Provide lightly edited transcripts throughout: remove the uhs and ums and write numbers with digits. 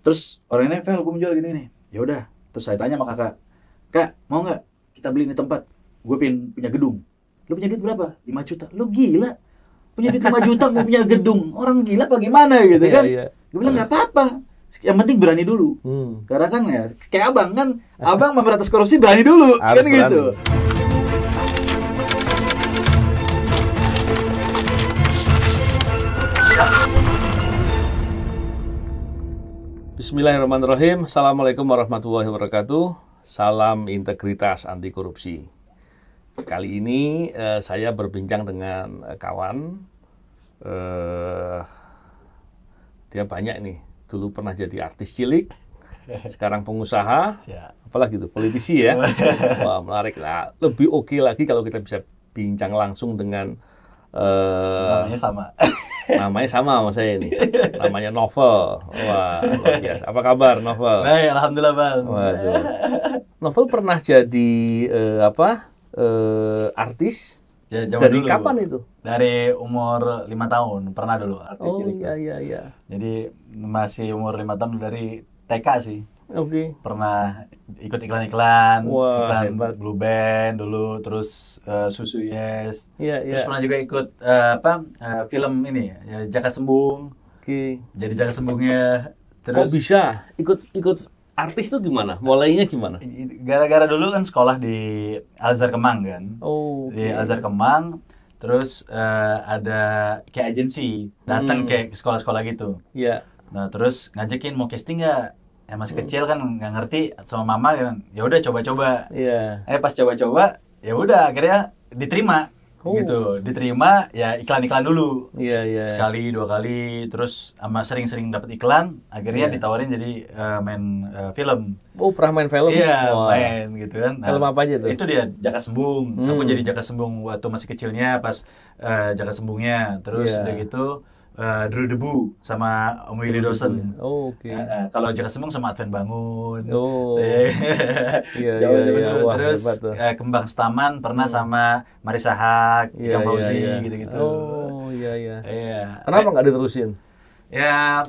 Terus orangnya, Vel, gue mau jual gini nih. Ya udah. Terus saya tanya sama kakak, Kak, mau nggak kita beli ini tempat? Gue pengen punya gedung. Lu punya duit berapa? 5 juta. Lu gila. Punya duit 5 juta mau punya gedung. Orang gila apa gimana gitu kan? Iya. Gue bilang nggak apa-apa. Yang penting berani dulu. Karena kan ya kayak abang kan, abang memberantas korupsi berani dulu, Harus kan gitu. Bismillahirrahmanirrahim. Assalamualaikum warahmatullahi wabarakatuh. Salam integritas anti korupsi. Kali ini saya berbincang dengan kawan. Dia banyak nih. Dulu pernah jadi artis cilik, sekarang pengusaha, apalagi itu politisi ya. Wah, menarik lah. Lebih oke lagi kalau kita bisa bincang langsung dengan Namanya sama. Namanya sama saya ini. Namanya Novel. Wah, luar biasa. Apa kabar, Novel? Baik, alhamdulillah, Bang. Waduh. Novel pernah jadi artis? Ya, Dari dulu. kapan itu? Dari umur 5 tahun pernah dulu artis Oh cilik. iya. Jadi masih umur 5 tahun dari TK sih. Oke. Pernah ikut iklan-iklan, Wah, iklan hebat. Blue Band dulu, terus Susu Yes. Iya. Terus pernah juga ikut film ini ya, Jaka Sembung. Oke. Jadi Jaka Sembungnya. Kok Terus bisa ikut artis tuh gimana? Mulainya gimana? gara-gara dulu kan sekolah di Al-Azhar Kemang kan. Oh, Di Al-Azhar Kemang, terus ada kayak agensi datang kayak ke sekolah-sekolah gitu. Iya. Nah, terus ngajakin mau casting nggak? Masih kecil kan nggak ngerti sama mama kan. Ya udah coba-coba. Iya. Pas coba-coba, ya udah akhirnya diterima. Oh. Gitu. Diterima ya iklan-iklan dulu. Iya. Sekali, 2 kali, terus sama sering-sering dapat iklan, akhirnya ditawarin jadi main film. Oh, pernah main film? Iya, Wah. main gitu kan. Film apa aja tuh? Itu dia Jaka Sembung. Aku jadi Jaka Sembung waktu masih kecilnya pas Jaka Sembungnya. Terus Iya. udah gitu Drew Debu sama Om Willy Dosen. Oh, oke. Kalau Jaka Sembung sama Adven Bangun. Oh. Iya. Jauh-jauh dulu. Wah, Terus hebat tuh. Kembang Staman pernah sama Marisa Haque, Ikang Fauzi gitu-gitu. Oh, iya. Iya. Kenapa nggak diterusin? Ya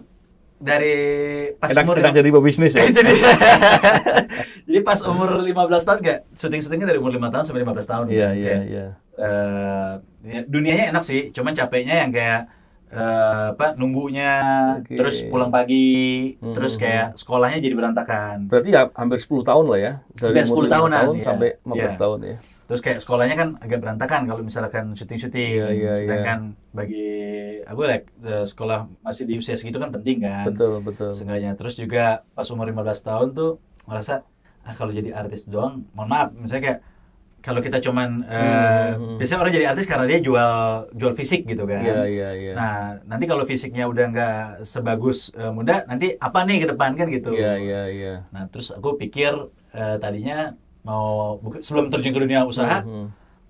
dari pas umur Enak jadi pebisnis ya? Jadi pas umur 15 tahun kayak syuting-syutingnya dari umur 5 tahun sampai 15 tahun. Iya. Ya, dunianya enak sih, cuman capeknya yang kayak nunggunya, Oke. terus pulang pagi, terus kayak sekolahnya jadi berantakan. Berarti ya hampir 10 tahun lah ya? Dari Hampir 10 umur 5 tahunan, tahun iya. sampai 15 Iya. tahun ya? Terus kayak sekolahnya kan agak berantakan kalau misalkan syuting-syuting. Iya. Sedangkan bagi aku sekolah masih di usia segitu kan penting kan. Betul. Seenggaknya. Terus juga pas umur 15 tahun tuh merasa kalau jadi artis doang, mohon maaf, misalnya kayak kalau kita cuman biasanya orang jadi artis karena dia jual fisik gitu kan. Iya. Nah, nanti kalau fisiknya udah nggak sebagus muda, nanti apa nih ke depan kan gitu. Iya. Nah, terus aku pikir tadinya sebelum terjun ke dunia usaha,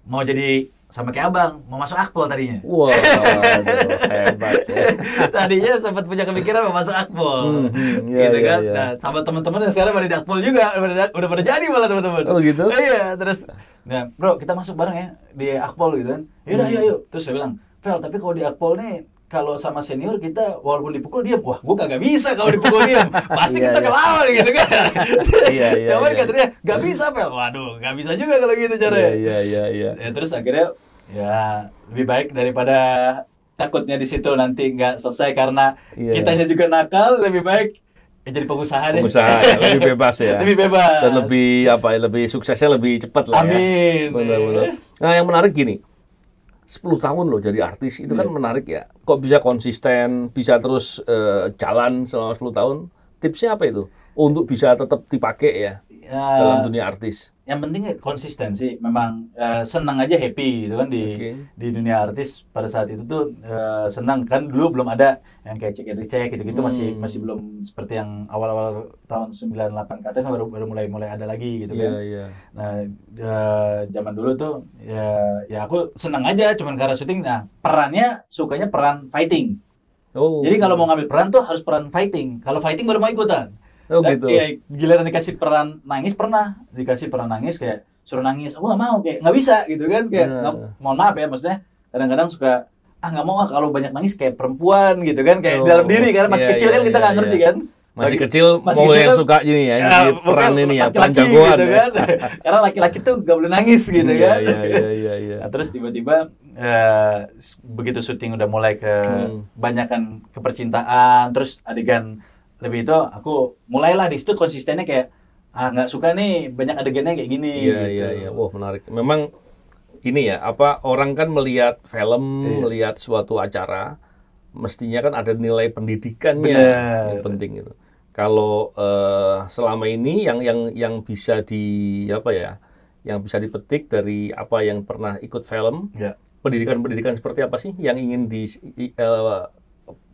mau jadi sama kayak abang, mau masuk Akpol tadinya. Wah, waduh, hebat ya. Tadinya sempat punya kepikiran mau masuk Akpol, Iya, gitu iya, kan. iya. Nah, sama teman-teman yang sekarang pada di Akpol juga, udah pada jadi malah teman-teman. Oh, gitu? Iya, terus, nah, bro kita masuk bareng ya di Akpol gitu kan. Yaudah, yuk. Terus saya bilang, Vel, tapi kalau di Akpol nih, kalau sama senior kita walaupun dipukul diam, wah gue kagak bisa kalau dipukul diam, pasti Iya, kita iya. ngelawan gitu kan. Iya. Cuman katanya gak bisa, Vel. Waduh, gak bisa juga kalau gitu caranya. Iya. Ya, terus akhirnya ya lebih baik daripada takutnya di situ nanti nggak selesai karena Iya. kitanya juga nakal, lebih baik jadi pengusaha deh. Pengusaha ya, lebih bebas ya. Lebih bebas. Dan lebih suksesnya lebih cepat lah ya. Amin. Benar. Nah, yang menarik gini. 10 tahun loh jadi artis, itu kan menarik ya. Kok bisa konsisten, bisa terus jalan selama 10 tahun? Tipsnya apa itu? Untuk bisa tetap dipakai ya dalam dunia artis. Yang penting konsistensi. Memang senang aja, happy gitu kan di dunia artis pada saat itu tuh senang kan. Dulu belum ada yang kayak cek gitu-gitu, masih belum seperti yang awal-awal tahun 98 ke atas baru mulai ada lagi gitu kan. Iya. Nah, zaman dulu tuh ya aku senang aja cuman karena syuting. Nah, perannya sukanya peran fighting. Oh. Jadi kalau mau ngambil peran tuh harus peran fighting. Kalau fighting baru mau ikutan. Oh, gitu. Ya, giliran dikasih peran nangis, pernah dikasih peran nangis kayak suruh nangis, aku nggak mau, kayak nggak bisa gitu kan, kayak mohon maaf ya, maksudnya kadang-kadang suka nggak mau kalau banyak nangis kayak perempuan gitu kan, kayak dalam diri karena masih kecil kan kita nggak ngerti kan. Masih kecil mau yang suka ini ya, yang peran ini ya, peran laki-laki jagoan gitu ya. kan. Karena laki-laki tuh gak boleh nangis gitu kan. Iya. Nah, terus tiba-tiba begitu syuting udah mulai ke banyakan kepercintaan, terus adegan lebih itu aku mulailah di situ konsistennya kayak nggak suka nih banyak adegannya kayak gini. Iya. Wah, menarik. Memang ini ya, orang kan melihat film, melihat suatu acara, mestinya kan ada nilai pendidikannya yang penting itu. Kalau selama ini yang bisa yang bisa dipetik dari apa yang pernah ikut film, pendidikan seperti apa sih yang ingin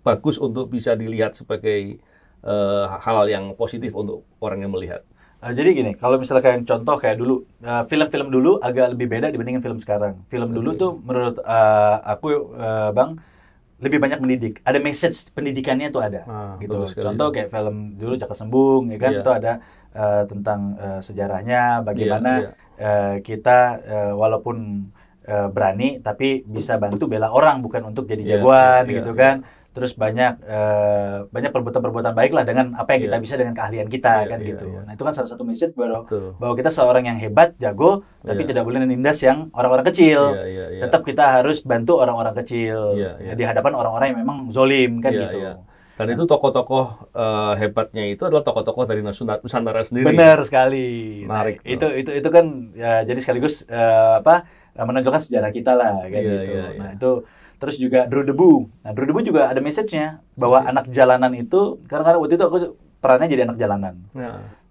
bagus untuk bisa dilihat sebagai hal yang positif untuk orang yang melihat. Jadi gini, kalau misalkan contoh kayak dulu, film-film dulu agak lebih beda dibandingin film sekarang. Film dulu tuh menurut aku, Bang, lebih banyak mendidik. Ada message pendidikannya tuh ada, gitu. Contoh kayak film dulu Jaka Sembung, ya kan, itu ada tentang sejarahnya, bagaimana kita walaupun berani, tapi bisa bantu bela orang, bukan untuk jadi jagoan, gitu kan. Terus banyak perbuatan-perbuatan baik lah dengan apa yang kita bisa dengan keahlian kita kan gitu. Nah itu kan salah satu message bahwa kita seorang yang hebat, jago, tapi tidak boleh menindas yang orang-orang kecil. Tetap kita harus bantu orang-orang kecil di hadapan orang-orang yang memang zolim kan gitu. Dan itu tokoh-tokoh hebatnya itu adalah tokoh-tokoh dari Nusantara sendiri. Benar sekali. Menarik. Nah, itu kan jadi sekaligus menunjukkan sejarah kita lah kan gitu. Nah itu. Terus juga Drew Debu. Nah, Drew Debu juga ada message-nya bahwa anak jalanan itu, karena waktu itu aku perannya jadi anak jalanan.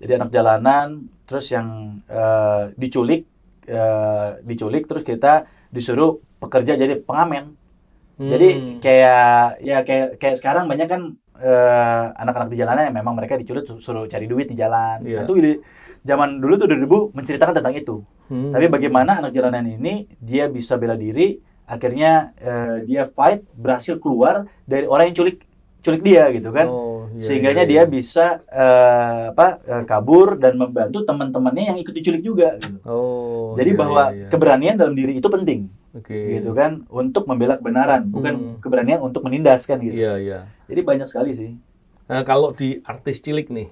Jadi anak jalanan, terus yang diculik, terus kita disuruh pekerja jadi pengamen. Jadi kayak sekarang banyak kan anak-anak di jalanan yang memang mereka diculik suruh cari duit di jalan. Nah, itu zaman dulu tuh Drew Debu menceritakan tentang itu. Tapi bagaimana anak jalanan ini dia bisa bela diri. Akhirnya dia fight, berhasil keluar dari orang yang culik dia gitu kan. Sehingganya dia bisa kabur dan membantu teman-temannya yang ikut diculik juga gitu. Jadi bahwa keberanian dalam diri itu penting. Gitu kan, untuk membela kebenaran, bukan keberanian untuk menindas kan gitu. Jadi banyak sekali sih. Nah, kalau di artis cilik nih,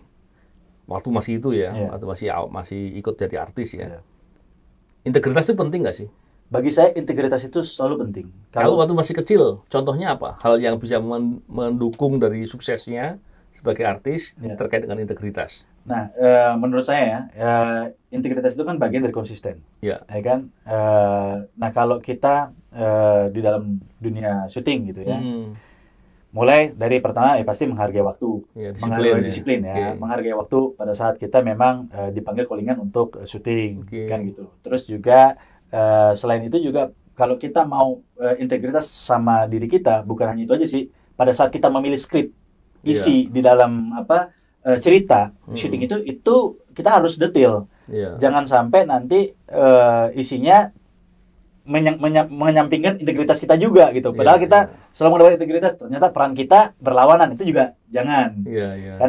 waktu masih itu ya, waktu masih ikut jadi artis ya. Integritas itu penting nggak sih? Bagi saya integritas itu selalu penting. Kalau waktu masih kecil, contohnya apa? Hal yang bisa mendukung dari suksesnya sebagai artis terkait dengan integritas. Nah, menurut saya integritas itu kan bagian dari konsisten, ya kan? Nah, kalau kita di dalam dunia syuting gitu ya, mulai dari pertama pasti menghargai waktu, menghargai disiplin ya, menghargai waktu pada saat kita memang dipanggil callingan untuk syuting, kan gitu. Terus juga selain itu juga kalau kita mau integritas sama diri kita, bukan hanya itu aja sih. Pada saat kita memilih skrip, isi di dalam cerita syuting itu kita harus detail. Jangan sampai nanti isinya menyampingkan integritas kita juga gitu. Padahal kita selalu mendapat integritas, ternyata peran kita berlawanan, itu juga jangan.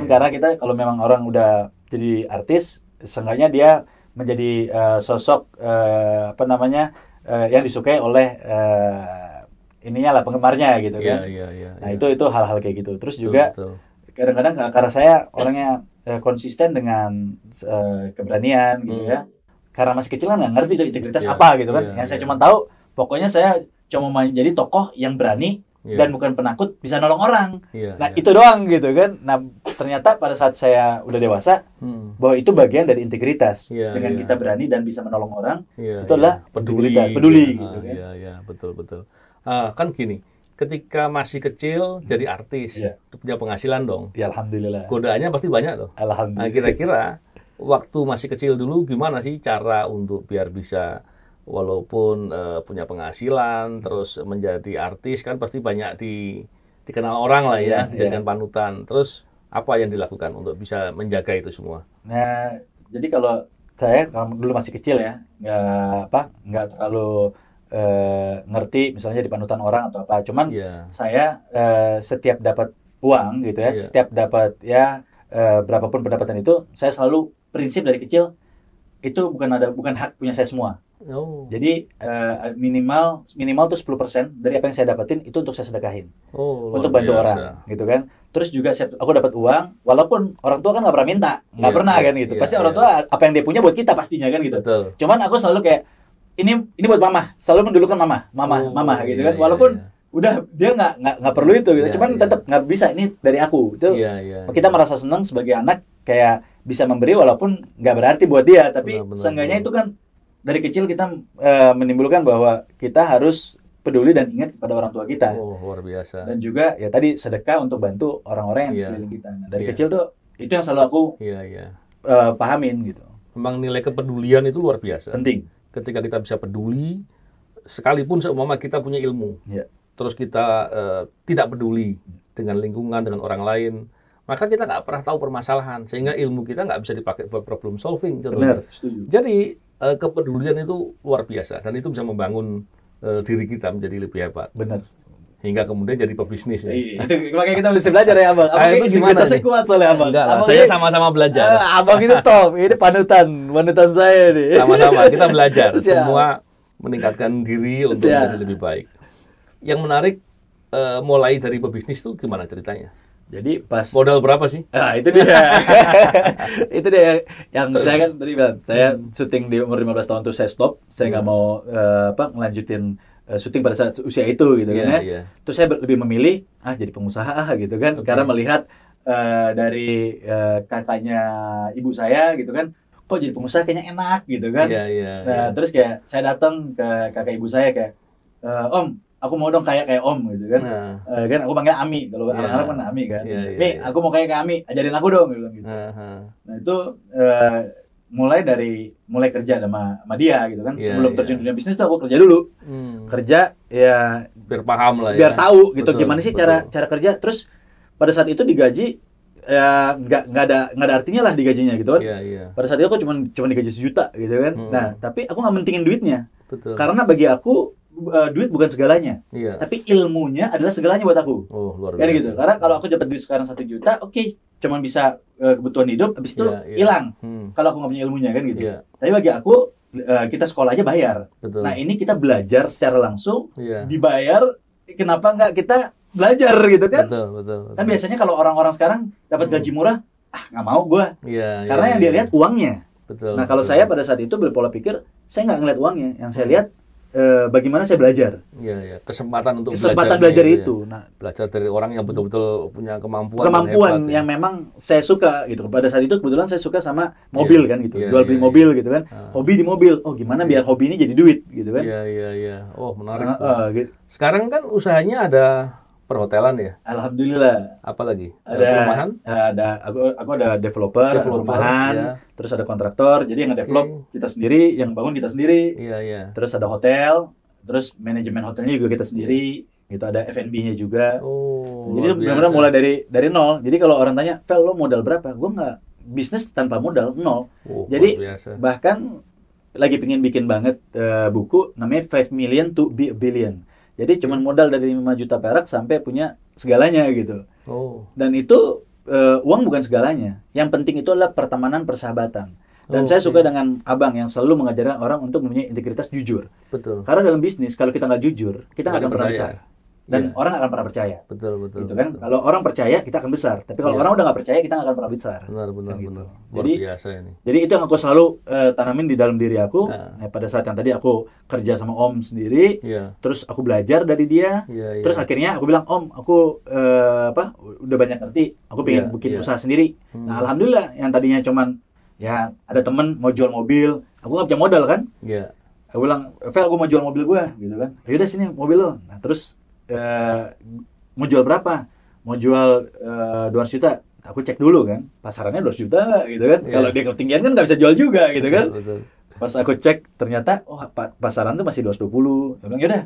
Karena kita kalau memang orang udah jadi artis, seenggaknya dia menjadi sosok yang disukai oleh penggemarnya gitu kan. Nah itu hal-hal kayak gitu. Terus juga kadang-kadang karena saya orangnya konsisten dengan keberanian gitu ya. Karena masih kecil kan nggak ngerti itu integritas apa gitu kan. Yang saya cuma tahu pokoknya saya cuma menjadi tokoh yang berani dan bukan penakut, bisa nolong orang. Nah itu doang gitu kan. Nah ternyata pada saat saya udah dewasa, bahwa itu bagian dari integritas. Dengan kita berani dan bisa menolong orang, itu adalah peduli gitu kan. Betul. Kan gini, ketika masih kecil jadi artis, punya penghasilan dong. Alhamdulillah. Godaannya pasti banyak tuh. Alhamdulillah. Nah kira-kira waktu masih kecil dulu gimana sih cara untuk biar bisa walaupun punya penghasilan, terus menjadi artis kan pasti banyak dikenal orang lah ya, dijadikan panutan. Terus apa yang dilakukan untuk bisa menjaga itu semua? Nah, jadi kalau saya dulu masih kecil ya, nggak terlalu ngerti misalnya di panutan orang atau apa. Cuman saya setiap dapat uang gitu ya, setiap dapat berapapun pendapatan itu, saya selalu prinsip dari kecil itu bukan hak punya saya semua. Oh. Jadi minimal tuh 10% dari apa yang saya dapetin itu untuk saya sedekahin. Oh, Untuk luar bantu biasa. orang, gitu kan. Terus juga aku dapat uang, walaupun orang tua kan nggak pernah minta, nggak Iya, pernah iya, kan gitu. iya, Pasti iya. orang tua apa yang dia punya buat kita pastinya kan gitu. Betul. Cuman aku selalu kayak ini buat mama, selalu mendulukan mama Oh, gitu iya, kan. iya, Walaupun iya. udah dia nggak perlu itu gitu. Iya, Cuman iya. tetap nggak bisa, ini dari aku. Itu Iya, iya, kita iya. merasa senang sebagai anak kayak bisa memberi walaupun nggak berarti buat dia, tapi Benar, benar, seenggaknya benar. itu kan dari kecil kita menimbulkan bahwa kita harus peduli dan ingat kepada orang tua kita. Oh, luar biasa. Dan juga ya tadi sedekah untuk bantu orang-orang yang di Iya. sekeliling kita. Nah, dari Iya. kecil tuh itu yang selalu aku Iya, iya. pahamin gitu. Memang nilai kepedulian itu luar biasa. Penting. Ketika kita bisa peduli, sekalipun seumpama kita punya ilmu, Ya. terus kita tidak peduli dengan lingkungan, dengan orang lain, maka kita nggak pernah tahu permasalahan, sehingga ilmu kita nggak bisa dipakai buat problem solving. Contohnya. Benar, setuju. Jadi kepedulian itu luar biasa, dan itu bisa membangun diri kita menjadi lebih hebat, Benar. hingga kemudian jadi pebisnis. Ya. Iya, itu makanya kita mesti belajar ya, Abang. Abang Itu gimana integritasnya nih? kuat soalnya, Abang. Enggak lah, Abang saya ini- sama-sama belajar. Abang ini top. Ini panutan saya nih. Sama-sama kita belajar, Siap. semua meningkatkan diri untuk Siap. menjadi lebih baik. Yang menarik, mulai dari pebisnis itu gimana ceritanya? Jadi pas Modal berapa sih? itu dia. Itu dia yang saya kan tadi bilang, saya syuting di umur 15 tahun tuh saya stop. Saya nggak mau ngelanjutin syuting pada saat usia itu gitu kan Iya, ya. iya. Terus saya lebih memilih jadi pengusaha gitu kan, Oke. karena melihat dari kakaknya ibu saya gitu kan, kok jadi pengusaha kayaknya enak gitu kan. Iya, iya. Nah, iya. terus kayak saya datang ke kakak ibu saya kayak, Om, aku mau dong kayak Om gitu kan. Nah, Kan aku panggil Ami, kalau Iya. anak-anak kan Ami kan. Iya, iya, Mi, iya. aku mau kayak Ami, ajarin aku dong gitu. aha. Nah, itu mulai kerja sama dia gitu kan. Iya, Sebelum iya. terjun dunia bisnis tuh aku kerja dulu. Kerja ya Biar paham lah ya. biar tahu gitu Betul, gimana sih betul. cara kerja. Terus pada saat itu digaji ya nggak ada artinya lah digajinya gitu kan. Iya, iya. Pada saat itu aku cuma digaji 1 juta gitu kan. Hmm. Nah, tapi aku nggak mentingin duitnya. Betul. Karena bagi aku duit bukan segalanya, Iya. tapi ilmunya adalah segalanya buat aku. Oh, luar Kan biasa. gitu. Karena kalau aku dapat duit sekarang 1 juta, oke, cuman bisa kebutuhan hidup, habis itu Iya, iya. hilang. Kalau Kalau aku nggak punya ilmunya kan gitu. Iya, Tapi bagi aku kita sekolah aja bayar. betul. Nah, ini kita belajar secara langsung, Iya. dibayar, kenapa nggak kita belajar gitu kan? Betul, betul. Kan biasanya kalau orang-orang sekarang dapat gaji murah, nggak mau gua. Iya, Karena iya, yang dia iya. lihat uangnya. Betul. Nah, kalau betul. saya pada saat itu berpola pikir, saya nggak ngeliat uangnya. Yang saya lihat bagaimana saya belajar. Iya, iya. Kesempatan untuk Kesempatan belajar belajar nih, itu. ya. Nah, Belajar dari orang yang betul-betul punya kemampuan. kemampuan dan hebat, yang ya. memang saya suka gitu. Pada saat itu kebetulan saya suka sama mobil Iya, kan gitu. iya, Jual iya, beli iya. mobil gitu kan. Ah. Hobi di mobil. Oh, gimana biar hobi ini jadi duit gitu kan. Iya, iya, iya. Oh, menarik. tuh. Gitu. Sekarang kan usahanya ada perhotelan ya. Alhamdulillah. Apa lagi? Ada Perumahan? aku ada developer, ada Developer, perumahan, ya. terus ada kontraktor. Jadi yang nge-develop kita sendiri, yang bangun kita sendiri. Iya, iya. Terus ada hotel, terus manajemen hotelnya juga kita sendiri. Gitu ada F&B-nya juga. Oh, Jadi luar benar-benar biasa. mulai dari nol. Jadi kalau orang tanya, "Vel, lo modal berapa?" Gue nggak, bisnis tanpa modal, nol. Oh, Jadi luar biasa. bahkan lagi pengen bikin banget buku namanya 5 million to be a billion. Jadi cuman modal dari 5 juta perak sampai punya segalanya gitu. Oh, Dan itu uang bukan segalanya. Yang penting itu adalah pertemanan, persahabatan. Dan Oh, saya oke. suka dengan Abang yang selalu mengajarkan orang untuk mempunyai integritas jujur. betul. Karena dalam bisnis kalau kita nggak jujur, kita nggak akan pernah Percaya. besar. Dan Iya. orang nggak akan pernah percaya. Betul, betul. Gitu kan? betul. Kalau orang percaya, kita akan besar. Tapi kalau Iya. orang udah nggak percaya, kita nggak akan pernah besar. Benar, benar, Kan gitu. benar. Luar Jadi, biasa ini. Jadi itu yang aku selalu tanamin di dalam diri aku. Nah. Nah, pada saat yang tadi aku kerja sama Om sendiri, Iya. terus aku belajar dari dia. Iya, iya. Terus akhirnya aku bilang, Om, aku udah banyak ngerti. Aku pengen Iya, bikin iya. usaha sendiri. Nah, alhamdulillah yang tadinya cuman ya ada temen mau jual mobil, aku nggak punya modal kan. Iya. Aku bilang, Vel, aku mau jual mobil gue, gitu kan. Yaudah sini mobil lo. Nah, terus mau jual berapa? Mau jual 200 juta. Aku cek dulu kan, pasarannya 200 juta gitu kan. Iya. Kalau dia ketinggian kan nggak bisa jual juga gitu kan. Betul, betul. Pas aku cek ternyata pasaran tuh masih 220. Aku bilang yaudah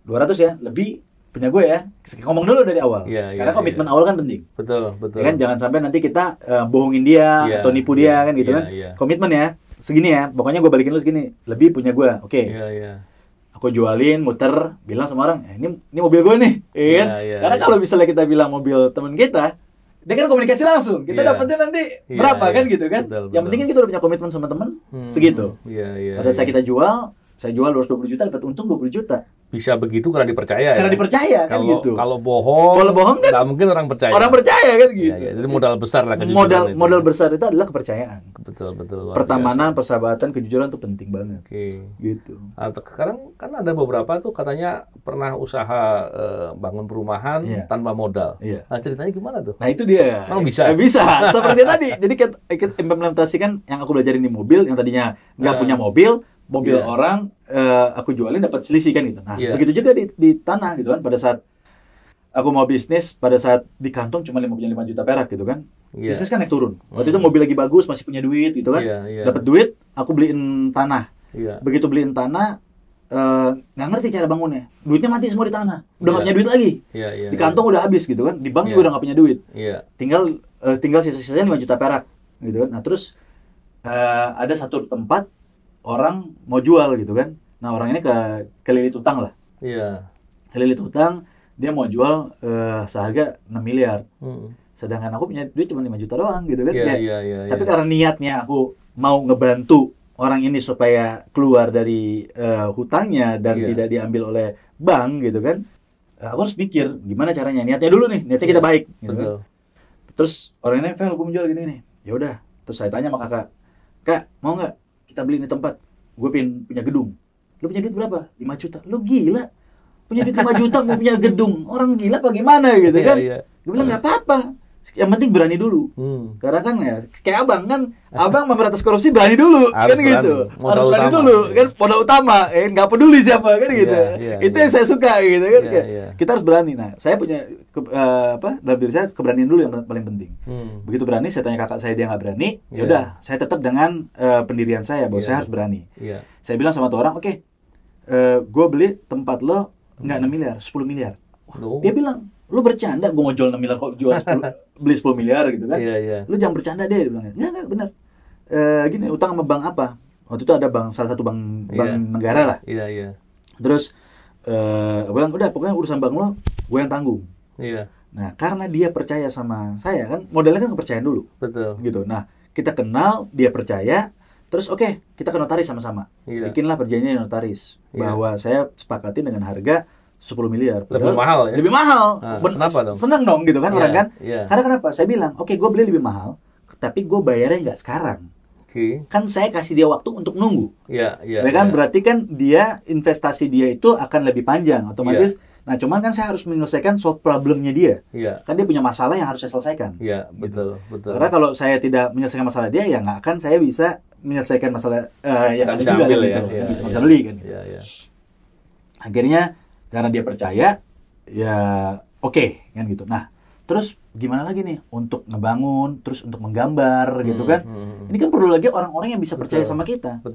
200 ya, lebih punya gue ya. Ngomong dulu dari awal. Iya, iya, Karena komitmen iya. awal kan penting. Betul, betul. Ya kan jangan sampai nanti kita bohongin dia Iya, atau nipu dia iya, kan gitu iya, kan. iya. Komitmen ya. Segini ya, pokoknya gue balikin lu segini. Lebih punya gue. Oke. Iya, iya. Aku jualin, muter, bilang sama orang, ini mobil gue nih, iya kan? Iya, iya, Karena iya. kalau misalnya kita bilang mobil teman kita, dia kan komunikasi langsung. Kita dapatnya nanti berapa kan gitu kan. Betul, yang penting kan kita udah punya komitmen sama teman segitu. Pada saat kita jual, saya jual 220 juta dapat untung 20 juta. Bisa begitu karena dipercaya. Karena dipercaya kan gitu. Kalau bohong kan nggak mungkin orang percaya. Orang percaya kan gitu. Jadi modal besar lah kejujuran. Modal besar itu adalah kepercayaan. Betul. Pertemanan, persahabatan, kejujuran itu penting banget. Gitu. Nah, sekarang kan ada beberapa tuh katanya pernah usaha bangun perumahan tanpa modal. Nah, ceritanya gimana tuh? Nah, itu dia. Bisa. Bisa. Seperti tadi. Jadi kita implementasikan yang aku belajarin di mobil, yang tadinya nggak punya mobil orang aku jualin dapat selisih kan gitu. Nah, begitu juga di tanah gitu kan. Pada saat aku mau bisnis, pada saat di kantong cuma 55 juta perak gitu kan. Bisnis kan naik turun. Waktu itu mobil lagi bagus, masih punya duit gitu kan. Dapat duit, aku beliin tanah. Begitu beliin tanah, nggak ngerti cara bangunnya. Duitnya mati semua di tanah. Udah nggak punya duit lagi. Di kantong udah habis gitu kan. Di bank juga udah nggak punya duit. Tinggal sisa-sisanya 5 juta perak gitu kan. Nah, terus ada satu tempat orang mau jual gitu kan. Nah, orang ini ke lilit utang lah. Ke lilit utang, dia mau jual seharga 6 miliar. Sedangkan aku punya duit cuma 5 juta doang gitu kan. Tapi karena niatnya aku mau ngebantu orang ini supaya keluar dari hutangnya dan tidak diambil oleh bank gitu kan. Aku harus mikir gimana caranya. Niatnya dulu nih, niatnya kita baik gitu kan. Terus orang ini, "Vel, gue mau jual gini nih." Ya udah, terus saya tanya sama kakak, "Kak, mau nggak kita beli ini tempat? Gue pengen punya gedung." "Lu punya duit berapa?" 5 juta. "Lu gila? Punya duit 5 juta mau punya gedung? Orang gila apa gimana gitu kan?" Gue bilang nggak apa-apa. Yang penting berani dulu. Karena kan ya kayak abang memberantas korupsi berani dulu kan gitu. Harus berani dulu kan, modal utama nggak peduli siapa kan gitu. Itu yang saya suka gitu kan. Kita harus berani. Nah, saya punya dalam diri saya keberanian dulu yang paling penting. Begitu berani, saya tanya kakak saya, dia nggak berani. Ya udah, saya tetap dengan pendirian saya bahwa saya harus berani. Saya bilang sama tuh orang, "Oke, gue beli tempat lo nggak 6 miliar, 10 miliar. Wah, dia bilang, "Lu bercanda, gue mau jual 6 miliar kok jual 10, beli 10 miliar gitu kan. Lu jangan bercanda deh," dia bilang. Enggak, benar. Gini, utang sama bank apa? Waktu itu ada salah satu bank negara lah. Terus gue bilang, "Udah, pokoknya urusan bank lo, gue yang tanggung." Nah, karena dia percaya sama saya kan, modalnya kan kepercayaan dulu. Betul. Gitu. Nah, kita kenal, dia percaya, terus oke, kita ke notaris sama-sama. Bikinlah perjanjian notaris bahwa saya sepakati dengan harga 10 miliar. Lebih mahal ya? Lebih mahal. Kenapa dong? Seneng dong gitu kan orang kan. Karena kenapa? Saya bilang, "Oke, gue beli lebih mahal, tapi gue bayarnya nggak sekarang." Kan saya kasih dia waktu untuk nunggu. Kan berarti kan dia, investasi dia itu akan lebih panjang otomatis. Nah, cuman kan saya harus menyelesaikan solve problemnya dia. Kan dia punya masalah yang harus saya selesaikan. Betul. Karena kalau saya tidak menyelesaikan masalah dia, ya nggak akan saya bisa menyelesaikan masalah yang ada bisa juga ambil, gitu. Bisa beli kan. Akhirnya karena dia percaya, ya oke, kan gitu. Nah, terus gimana lagi nih untuk ngebangun, terus untuk menggambar gitu kan. Ini kan perlu lagi orang-orang yang bisa percaya sama kita.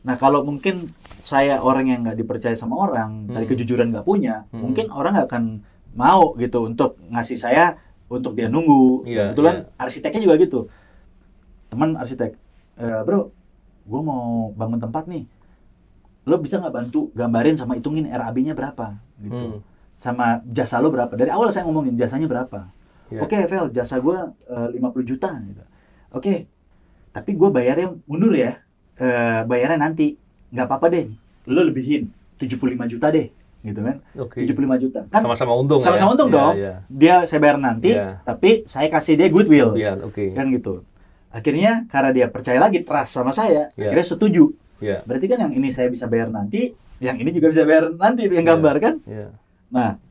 Nah, kalau mungkin saya orang yang nggak dipercaya sama orang, dari kejujuran nggak punya, mungkin orang nggak akan mau gitu untuk ngasih saya untuk dia nunggu. Kebetulan arsiteknya juga gitu. Teman arsitek, "Bro, gue mau bangun tempat nih. Lo bisa nggak bantu gambarin sama hitungin RAB-nya berapa gitu. Sama jasa lo berapa?" Dari awal saya ngomongin jasanya berapa. "Oke, Vel, jasa gue 50 juta gitu." "Oke, tapi gue bayarnya mundur ya. Bayarnya nanti. Nggak apa-apa deh. Lo lebihin 75 juta deh." Gitu kan. 75 juta. Kan sama-sama untung. Sama-sama untung dong. Dia saya bayar nanti, tapi saya kasih dia goodwill. Kan gitu. Akhirnya karena dia percaya lagi, trust sama saya, akhirnya setuju. Berarti kan yang ini saya bisa bayar nanti, yang ini juga bisa bayar nanti, yang gambar kan. Nah,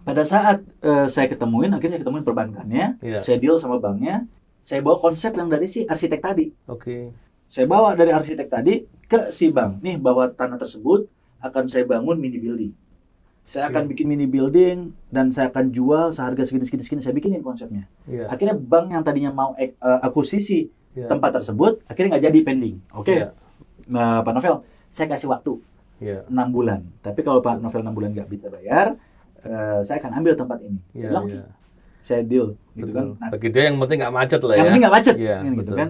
pada saat saya akhirnya ketemuin perbankannya, saya deal sama banknya, saya bawa konsep yang dari si arsitek tadi. Saya bawa dari arsitek tadi ke si bank. Nih, bahwa tanah tersebut akan saya bangun mini building. Saya akan bikin mini building dan saya akan jual seharga segini, saya bikinin konsepnya. Akhirnya bank yang tadinya mau akuisisi tempat tersebut, akhirnya nggak jadi, pending. Nah, Pak Novel, saya kasih waktu 6 bulan. Tapi kalau Pak Novel 6 bulan nggak bisa bayar, saya akan ambil tempat ini. Saya bilang, "Oke, saya deal." Gitu kan. Nah, bagi dia yang penting nggak macet lah ya. Yang penting nggak macet. Gitu kan.